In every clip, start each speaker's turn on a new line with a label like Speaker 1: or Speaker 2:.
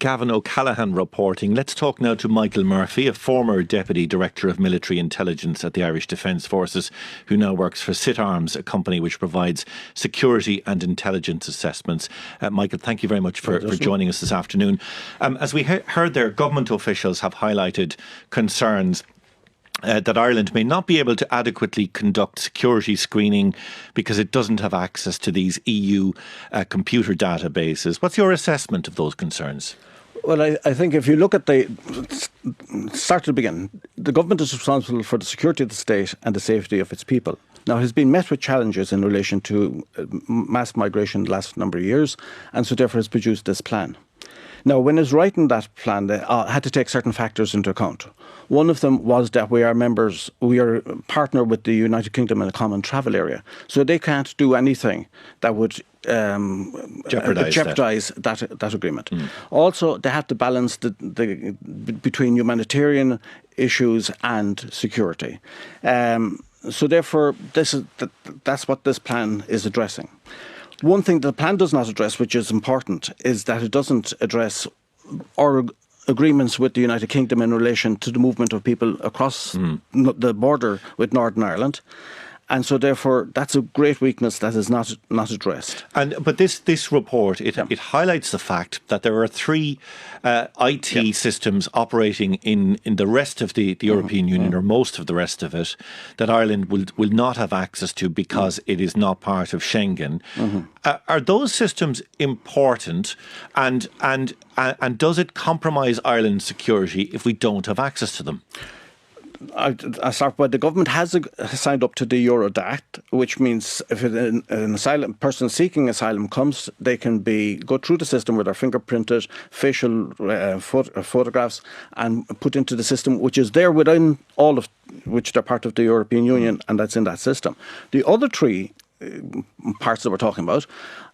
Speaker 1: Gavin O'Callaghan reporting. Let's talk now to Michael Murphy, a former Deputy Director of Military Intelligence at the Irish Defence Forces, who now works for Sit Arms, a company which provides security and intelligence assessments. Michael, thank you very much for joining us this afternoon. As we heard there, government officials have highlighted concerns that Ireland may not be able to adequately conduct security screening because it doesn't have access to these EU computer databases. What's your assessment of those concerns?
Speaker 2: Well, I think if you look at start to the beginning, the government is responsible for the security of the state and the safety of its people. Now, it has been met with challenges in relation to mass migration the last number of years, and so therefore has produced this plan. Now, when it's writing that plan, they had to take certain factors into account. One of them was that we are partner with the United Kingdom in a common travel area. So they can't do anything that would jeopardise that agreement. Also, they have to balance between humanitarian issues and security. So therefore, that's what this plan is addressing. One thing the plan does not address, which is important, is that it doesn't address our agreements with the United Kingdom in relation to the movement of people across the border with Northern Ireland. And so, therefore, that's a great weakness that is not addressed.
Speaker 1: But this report, it highlights the fact that there are three IT systems operating in the rest of the European Union, or most of the rest of it, that Ireland will not have access to because it is not part of Schengen. Are those systems important, and does it compromise Ireland's security if we don't have access to them?
Speaker 2: I start by the government has signed up to the Eurodac, which means if an asylum person seeking asylum comes, they can go through the system with their fingerprinted facial photographs and put into the system, which is there within all of which they're part of the European Union, and that's in that system. The other three parts that we're talking about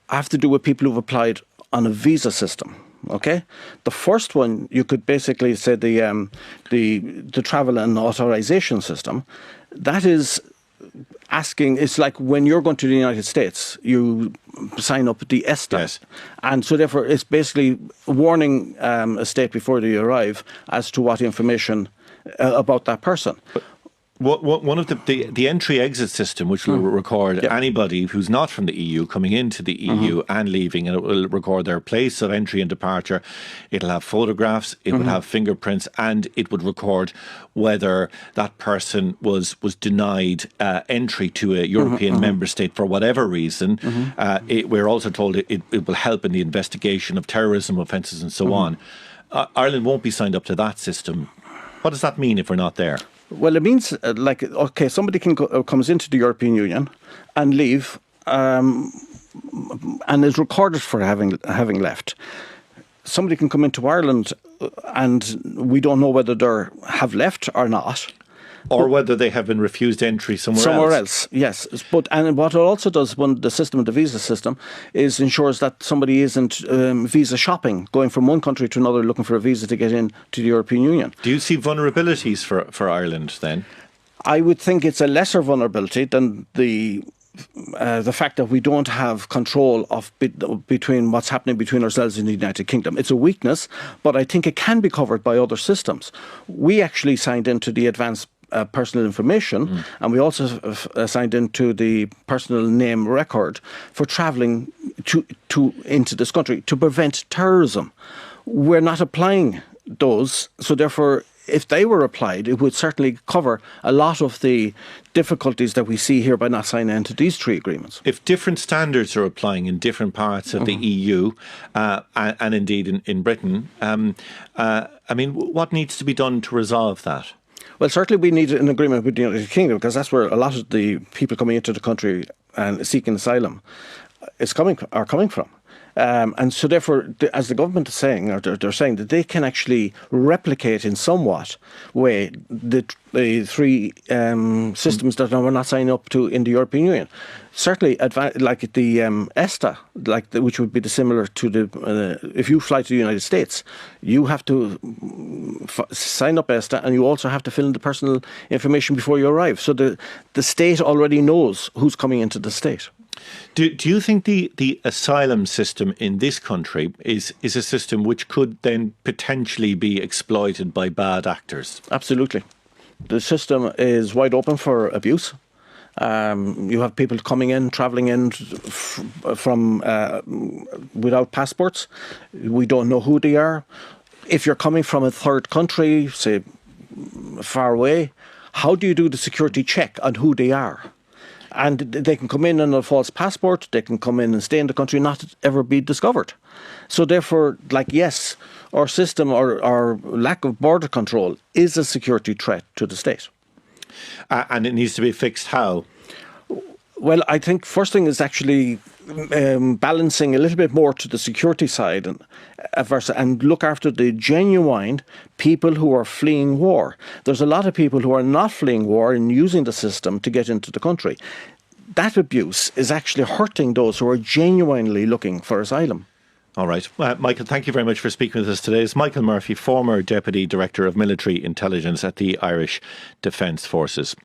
Speaker 2: have to do with people who've applied on a visa system. Okay, the first one you could basically say the travel and authorization system. That is asking. It's like when you're going to the United States, you sign up at the ESTA, and so therefore it's basically warning a state before they arrive as to what information about that person.
Speaker 1: One of the entry-exit system, which will record anybody who's not from the EU coming into the EU and leaving, and it will record their place of entry and departure. It'll have photographs, it would have fingerprints, and it would record whether that person was denied entry to a European member state for whatever reason. We're also told it will help in the investigation of terrorism offences and so on. Ireland won't be signed up to that system. What does that mean if we're not there?
Speaker 2: Well, it means somebody comes into the European Union and leave, and is recorded for having left. Somebody can come into Ireland, and we don't know whether they have left or not.
Speaker 1: Or whether they have been refused entry somewhere else.
Speaker 2: Yes. What it also does, when the visa system, is ensures that somebody isn't visa shopping, going from one country to another looking for a visa to get into the European Union.
Speaker 1: Do you see vulnerabilities for Ireland then?
Speaker 2: I would think it's a lesser vulnerability than the fact that we don't have control of between what's happening between ourselves and the United Kingdom. It's a weakness, but I think it can be covered by other systems. We actually signed into the advanced personal information, and we also signed into the personal name record for travelling into this country to prevent terrorism. We're not applying those, so therefore, if they were applied, it would certainly cover a lot of the difficulties that we see here by not signing into these three agreements.
Speaker 1: If different standards are applying in different parts of the EU and indeed in Britain, what needs to be done to resolve that?
Speaker 2: Well, certainly we need an agreement with the United Kingdom, because that's where a lot of the people coming into the country and seeking asylum are coming from. And so therefore, as the government is saying, or they're saying that they can actually replicate in somewhat way the three systems that we're not signing up to in the European Union. Certainly, like the ESTA, which would be similar to if you fly to the United States, you have to sign up ESTA, and you also have to fill in the personal information before you arrive. So the state already knows who's coming into the state.
Speaker 1: Do you think the asylum system in this country is a system which could then potentially be exploited by bad actors?
Speaker 2: Absolutely. The system is wide open for abuse. You have people coming in, travelling in from without passports. We don't know who they are. If you're coming from a third country, say far away, how do you do the security check on who they are? And they can come in on a false passport, they can come in and stay in the country, not ever be discovered. So therefore, yes, our system, our lack of border control is a security threat to the state.
Speaker 1: And it needs to be fixed how?
Speaker 2: Well, I think first thing is actually balancing a little bit more to the security side and look after the genuine people who are fleeing war. There's a lot of people who are not fleeing war and using the system to get into the country. That abuse is actually hurting those who are genuinely looking for asylum.
Speaker 1: All right. Michael, thank you very much for speaking with us today. It's Michael Murphy, former Deputy Director of Military Intelligence at the Irish Defence Forces.